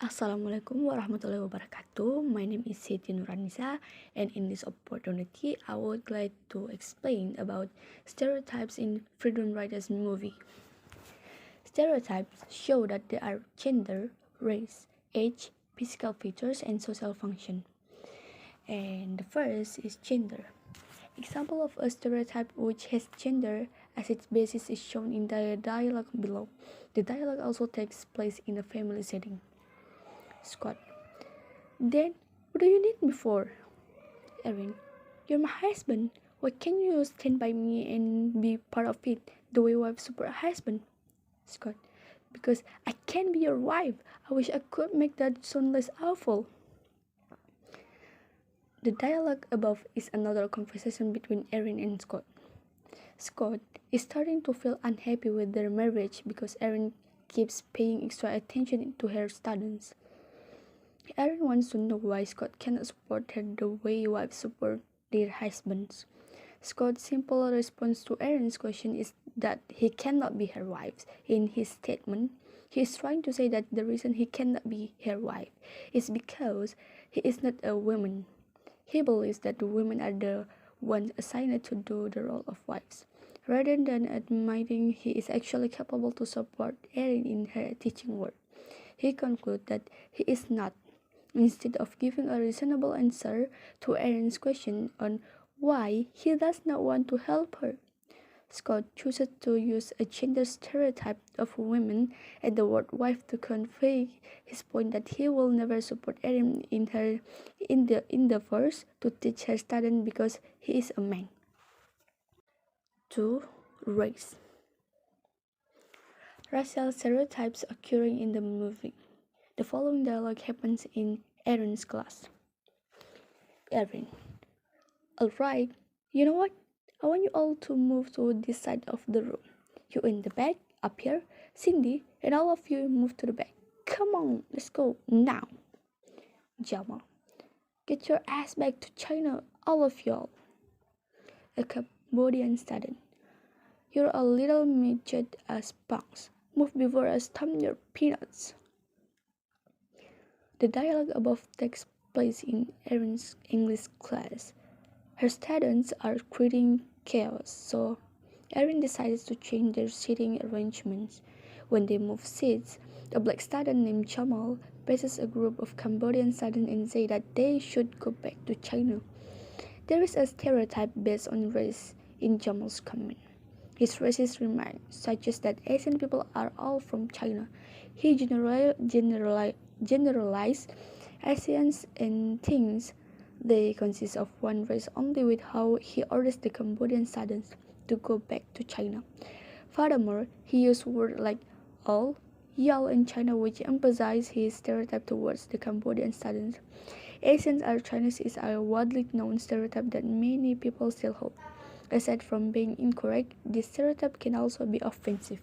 Assalamualaikum warahmatullahi wabarakatuh. My name is Siti Nuranisa, and in this opportunity, I would like to explain about stereotypes in Freedom Riders movie. Stereotypes show that there are gender, race, age, physical features, and social function. And the first is gender. Example of a stereotype which has gender as its basis is shown in the dialogue below. The dialogue also takes place in a family setting. Scott. Then, what do you need me for? Erin. You're my husband. Why can't you stand by me and be part of it the way wives support a husband? Scott. Because I can't be your wife. I wish I could make that sound less awful. The dialogue above is another conversation between Erin and Scott. Scott is starting to feel unhappy with their marriage because Erin keeps paying extra attention to her students. Erin wants to know why Scott cannot support her the way wives support their husbands. Scott's simple response to Erin's question is that he cannot be her wife. In his statement, he is trying to say that the reason he cannot be her wife is because he is not a woman. He believes that the women are the ones assigned to do the role of wives. Rather than admitting he is actually capable to support Erin in her teaching work, he concludes that he is not. Instead of giving a reasonable answer to Erin's question on why he does not want to help her, Scott chooses to use a gender stereotype of women and the word wife to convey his point that he will never support Erin in the verse to teach her student because he is a man. 2. Race. Racial stereotypes occurring in the movie. The following dialogue happens in Erin's class. Erin. Alright, you know what? I want you all to move to this side of the room. You in the back, up here, Cindy, and all of you move to the back. Come on, let's go now. Jamal. Get your ass back to China, all of y'all. A Cambodian student. You're a little midget as punks. Move before I stomp your peanuts. The dialogue above takes place in Erin's English class. Her students are creating chaos, so Erin decides to change their seating arrangements. When they move seats, a black student named Jamal faces a group of Cambodian students and says that they should go back to China. There is a stereotype based on race in Jamal's comment. His racist remarks suggest that Asian people are all from China. He generalized Asians and thinks they consist of one race only with how he orders the Cambodian students to go back to China. Furthermore, he used words like all, y'all in China which emphasize his stereotype towards the Cambodian students. Asians are Chinese is a widely known stereotype that many people still hold. Aside from being incorrect, this stereotype can also be offensive.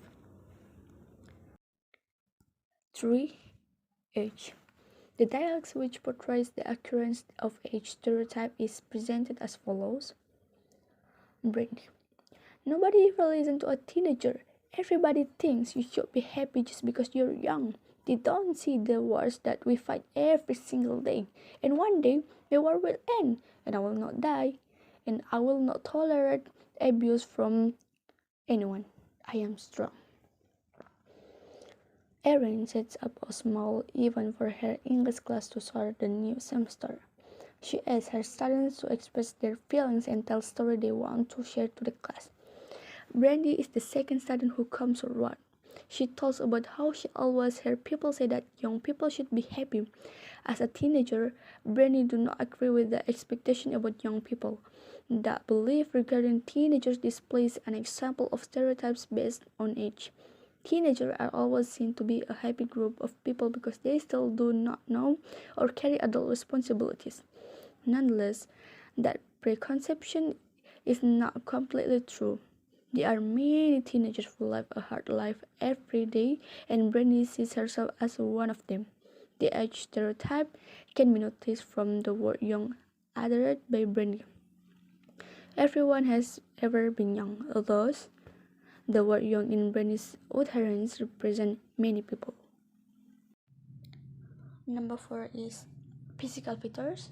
3. Age. The dialogue which portrays the occurrence of age stereotype is presented as follows. Brandy. Nobody ever listens to a teenager. Everybody thinks you should be happy just because you're young. They don't see the wars that we fight every single day. And one day, the war will end, and I will not die. And I will not tolerate abuse from anyone. I am strong. Erin sets up a small event for her English class to start the new semester. She asks her students to express their feelings and tell stories they want to share to the class. Brandy is the second student who comes forward. She talks about how she always heard people say that young people should be happy. As a teenager, Brandy do not agree with the expectation about young people. That belief regarding teenagers displays an example of stereotypes based on age. Teenagers are always seen to be a happy group of people because they still do not know or carry adult responsibilities. Nonetheless, that preconception is not completely true. There are many teenagers who live a hard life every day, and Brandy sees herself as one of them. The age stereotype can be noticed from the word young uttered by Brandy. Everyone has ever been young, thus the word young in Brandy's utterance represents many people. Number 4 is physical features.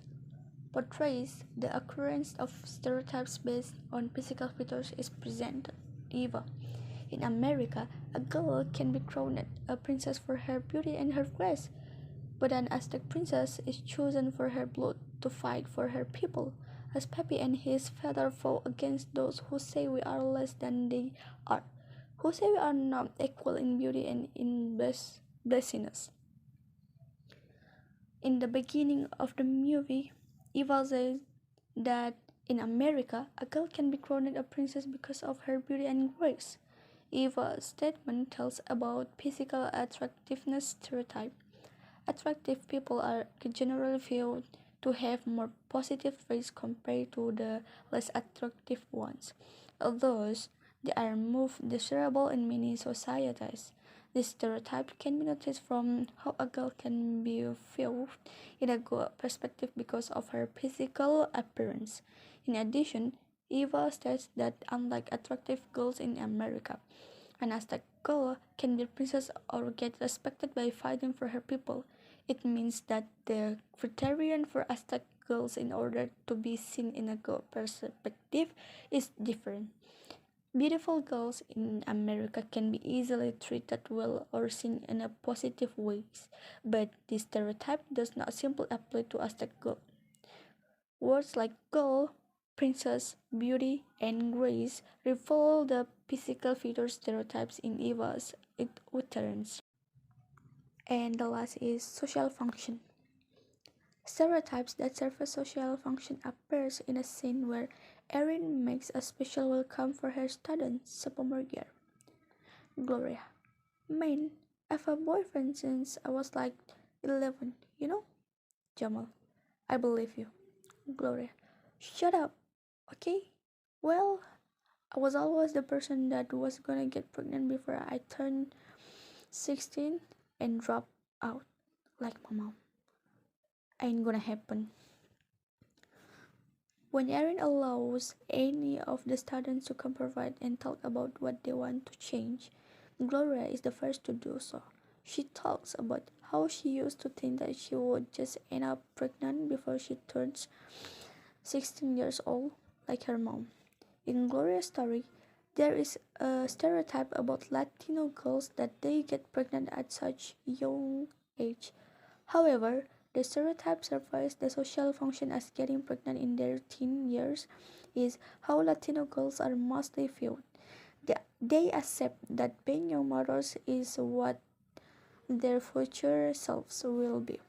Portrays the occurrence of stereotypes based on physical features is presented. Eva. In America, a girl can be crowned a princess for her beauty and her grace, but an Aztec princess is chosen for her blood to fight for her people, as Pepe and his father fought against those who say we are less than they are, who say we are not equal in beauty and in blessedness. In the beginning of the movie, Eva says that in America, a girl can be crowned a princess because of her beauty and grace. Eva's statement tells about physical attractiveness stereotype. Attractive people are generally viewed to have more positive traits compared to the less attractive ones. Although they are more desirable in many societies. This stereotype can be noticed from how a girl can be viewed in a good perspective because of her physical appearance. In addition, Eva states that unlike attractive girls in America, an Aztec girl can be a princess or get respected by fighting for her people. It means that the criterion for Aztec girls in order to be seen in a good perspective is different. Beautiful girls in America can be easily treated well or seen in a positive ways, but this stereotype does not simply apply to Aztec girls. Words like girl, princess, beauty, and grace reveal the physical feature stereotypes in Eva's utterance. And the last is social function. Stereotypes that serve a social function appears in a scene where Erin makes a special welcome for her student, sophomore year. Gloria. Man, I've had a boyfriend since I was like 11, you know? Jamal. I believe you. Gloria. Shut up, okay? Well, I was always the person that was gonna get pregnant before I turned 16 and drop out like my mom. Ain't gonna happen. When Erin allows any of the students to come provide and talk about what they want to change, Gloria is the first to do so. She talks about how she used to think that she would just end up pregnant before she turns 16 years old, like her mom. In Gloria's story, there is a stereotype about Latino girls that they get pregnant at such young age. However, the stereotype survives the social function as getting pregnant in their teen years is how Latino girls are mostly viewed. They accept that being young mothers is what their future selves will be.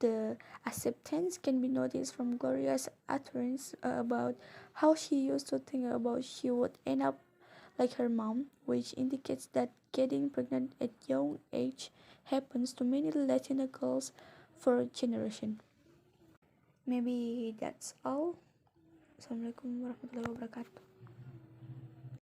The acceptance can be noticed from Gloria's utterance about how she used to think about she would end up like her mom, which indicates that getting pregnant at young age happens to many Latina girls for a generation. Maybe that's all. Assalamualaikum warahmatullahi wabarakatuh.